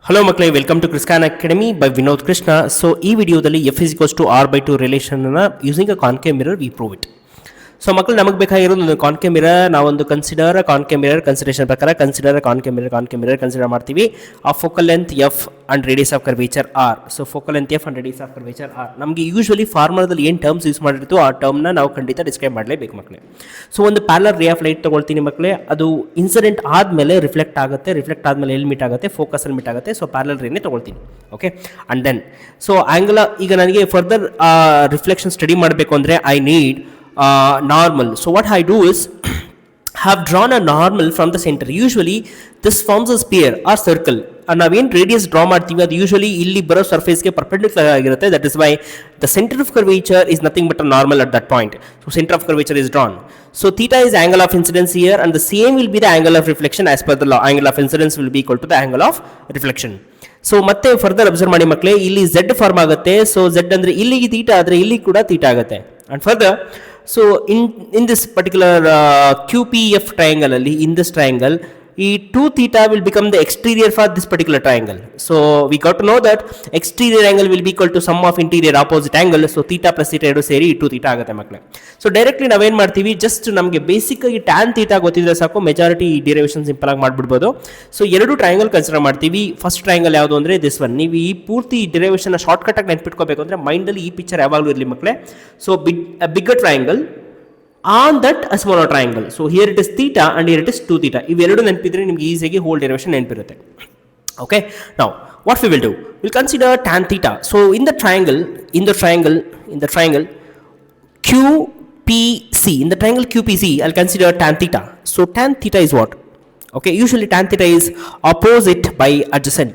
Hello ಮಕ್ಕಳೇ, welcome to Criscon academy by Vinod Krishna. So ಈ ವಿಡಿಯೋದಲ್ಲಿ F is equals to R by two ರಿಲೇಷನ್ನ using a concave mirror we prove it. So ಮಕ್ಕಳು, ನಮಗೆ ಬೇಕಾಗಿರೋದು ಒಂದು ಕಾನ್ಕೇವ್ ಮಿರರ್. ನಾವೊಂದು ಕನ್ಸಿಡರ್ ಕಾನ್ಕೇವ್ ಮಿರರ್ ಕನ್ಸಿಡರೇಷನ್ ಪ್ರಕಾರ ಕನ್ಸಿಡರ್ ಕಾನ್ಕೇವ್ ಮಿರರ್ ಕನ್ಸಿಡರ್ ಮಾಡ್ತೀವಿ. ಆ focal length F and radius of curvature R. So focal length F and radius of curvature R. ನಮಗೆ usually ಫಾರ್ಮುಲಾದಲ್ಲಿ ಏನು ಟರ್ಮ್ಸ್ ಯೂಸ್ ಮಾಡಿರ್ತೀವೋ ಆ ಟರ್ಮ್ನ ನಾವು ಖಂಡಿತ ಡಿಸ್ಕ್ರೈಬ್ ಮಾಡಲೇಬೇಕು ಮಕ್ಕಳೇ. ಸೊ ಒಂದು ಪ್ಯಾರಲಲ್ ರೇ ಆಫ್ ಲೈಟ್ ತೊಗೊಳ್ತೀನಿ ಮಕ್ಕಳೇ. ಅದು ಇನ್ಸಿಡೆಂಟ್ ಆದಮೇಲೆ ರಿಫ್ಲೆಕ್ಟ್ ಆದಮೇಲೆ ಎಲ್ಲಿ ಮೀಟ್ ಆಗುತ್ತೆ, ಫೋಕಸಲ್ಲಿ ಮೀಟ್ ಆಗುತ್ತೆ. ಸೊ ಪ್ಯಾರಲಲ್ ರೇನೇ ತೊಗೊಳ್ತೀನಿ. Okay, and then so angle. ಈಗ ನನಗೆ ಫರ್ದರ್ ರಿಫ್ಲೆಕ್ಷನ್ ಸ್ಟಡಿ ಮಾಡಬೇಕು ಅಂದರೆ I need normal. So what I do is have drawn a normal from the center. Usually this forms a sphere or circle. ನಾವೇನು radius draw ಮಾಡ್ತೀವಿ ಅದು usually ಇಲ್ಲಿ ಬರೋ ಸರ್ಫೇಸ್ಗೆ ಪರ್ಪೆಂಡಿಕ್ಯುಲರ್ ಆಗಿರುತ್ತೆ. That is why the centre of curvature is nothing but a normal at that point. So centre of curvature is drawn. So theta is angle of incidence here and the same will be the angle of reflection as per the law. Angle of incidence will be equal to the angle of reflection. So ಮತ್ತೆ further observe ಮಾಡಿ ಮಕ್ಕಳೇ, ಇಲ್ಲಿ Z form ಆಗುತ್ತೆ. So Z ಅಂದರೆ ಇಲ್ಲಿಗೆ theta ಆದರೆ ಇಲ್ಲಿ ಕೂಡ ಥೀಟಾ ಆಗುತ್ತೆ. And further so in this particular QPF triangle alli, in this triangle, 2 theta will become the exterior for this particular triangle. So we got to know that exterior angle will be equal to sum of interior opposite angle. So theta plus theta ಎರಡು ಸೇರಿ 2 theta ಆಗುತ್ತೆ ಮಕ್ಕಳೇ. So directly ನಾವೇನು ಮಾಡ್ತೀವಿ, just ನಮಗೆ basic ಆಗಿ tan theta ಗೊತ್ತಿದ್ರೆ ಸಾಕು, ಮೆಜಾರಿಟಿ ಡಿರೈವೇಷನ್ ಸಿಂಪಲ್ ಆಗಿ ಮಾಡಿಬಿಡ್ಬೋದು. ಸೊ ಎರಡು ಟ್ರಯಾಂಗಲ್ ಕನ್ಸಿಡರ್ ಮಾಡ್ತೀವಿ. ಫಸ್ಟ್ ಟ್ರಯಾಂಗಲ್ ಯಾವುದು ಅಂದರೆ ದಿಸ್ ಒನ್. ನೀವು ಈ ಪೂರ್ತಿ ಡಿರೈವೇಷನ್ ಶಾರ್ಟ್ಕಟ್ ಆಗಿ ನೆನ್ಪಿಟ್ಕೋಬೇಕು ಅಂದರೆ ಮೈಂಡಲ್ಲಿ ಈ ಪಿಕ್ಚರ್ ಯಾವಾಗಲೂ ಇರಲಿ ಮಕ್ಕಳೇ. So bigger triangle on that a smaller triangle. So here it is theta and here it is 2 theta. ಇವೆರಡು ನೆನಪಿದ್ರೆ ನಿಮಗೆ ಈಸಿಯಾಗಿ ಹೋಲ್ ಡೆರಿವೇಷನ್ ನೆನಪಿರುತ್ತೆ. Okay, now what we will do, we'll consider tan theta. So in the triangle QPC, in the triangle QPC I'll consider tan theta. So tan theta is what? Okay, usually tan theta is opposite by adjacent.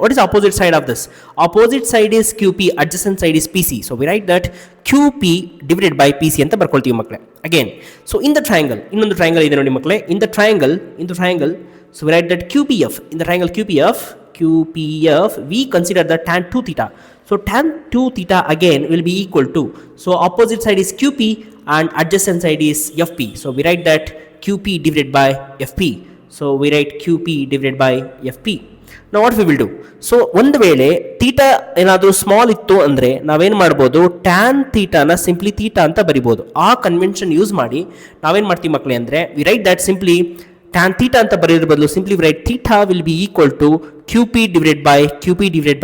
What is opposite side of this? Opposite side is QP, adjacent side is PC. So we write that QP divided by PC anta barkoltivi makle. Again, so in the triangle, innondu triangle ide nodi makle. In the triangle, so we write that QPF. In the triangle QPF we consider the tan 2 theta. So tan 2 theta again will be equal to, so opposite side is QP and adjacent side is FP. So we write that QP divided by FP. So we write QP divided by FP. Now what we will do, so ಒಂದು ವೇಳೆ theta ಏನಾದರೂ small ಇತ್ತು ಅಂದರೆ ನಾವೇನು ಮಾಡ್ಬೋದು, tan ಥೀಟಾನ simply theta ಅಂತ ಬರಿಬೋದು. ಆ ಕನ್ವೆನ್ಷನ್ ಯೂಸ್ ಮಾಡಿ ನಾವೇನು ಮಾಡ್ತೀವಿ ಮಕ್ಕಳೇ ಅಂದರೆ we write that simply tan theta ಅಂತ ಬರೆಯೋದ್ರ ಬದಲು simply we write theta will be equal to QP divided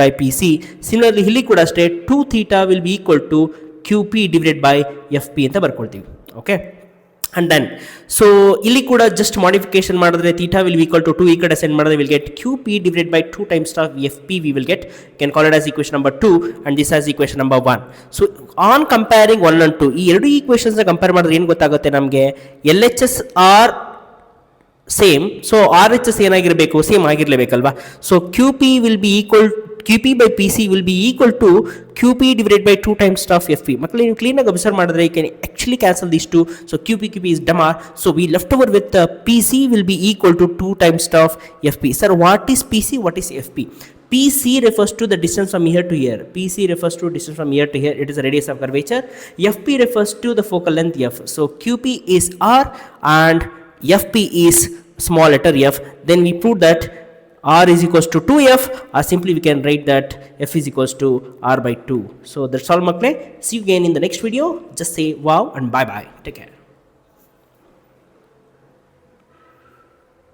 by PC. Similarly ಇಲ್ಲಿ ಕೂಡ ಅಷ್ಟೇ 2 theta will be equal to QP divided by FP ಅಂತ ಬರ್ಕೊಳ್ತೀವಿ. ಓಕೆ, and then so ಇಲ್ಲಿ ಕೂಡ ಜಸ್ಟ್ ಮಾಡಿಫಿಕೇಶನ್ ಮಾಡಿದ್ರೆ theta will be equal to 2 ಈ ಕಡೆ ಸೆಂಡ್ ಮಾಡಿದ್ರೆ will get QP divided by 2 times of FP we will get. You can call it as equation number 2 and this as equation number 1. So on comparing 1 and 2, ಈ ಎರಡು ಈಕ್ವೇಷನ್ಸ್ನ compare ಮಾಡಿದ್ರೆ ಏನು ಗೊತ್ತಾಗುತ್ತೆ ನಮಗೆ, LHS are same. So R H S ಏನಾಗಿರಬೇಕು, same ಆಗಿರಲೇಬೇಕಲ್ವಾ. So QP by PC will be equal to QP divided by 2 times of FP. ಮಕ್ಕಳು ನೀವು ಕ್ಲೀನಾಗಿ ಅಬ್ಸರ್ವ್ ಮಾಡಿದ್ರೆ you can actually cancel these two. So QP is damar. So we left over with PC will be equal to 2 times of FP. Sir, what is PC? What is FP? PC refers to the distance from here to here. It is a radius of curvature. FP refers to the focal length F. So QP is R and FP is small letter f. Then we prove that R is equals to 2f, or simply we can write that f is equals to R by 2. So that's all makle. See you again in the next video. Just say wow and bye bye. Take care.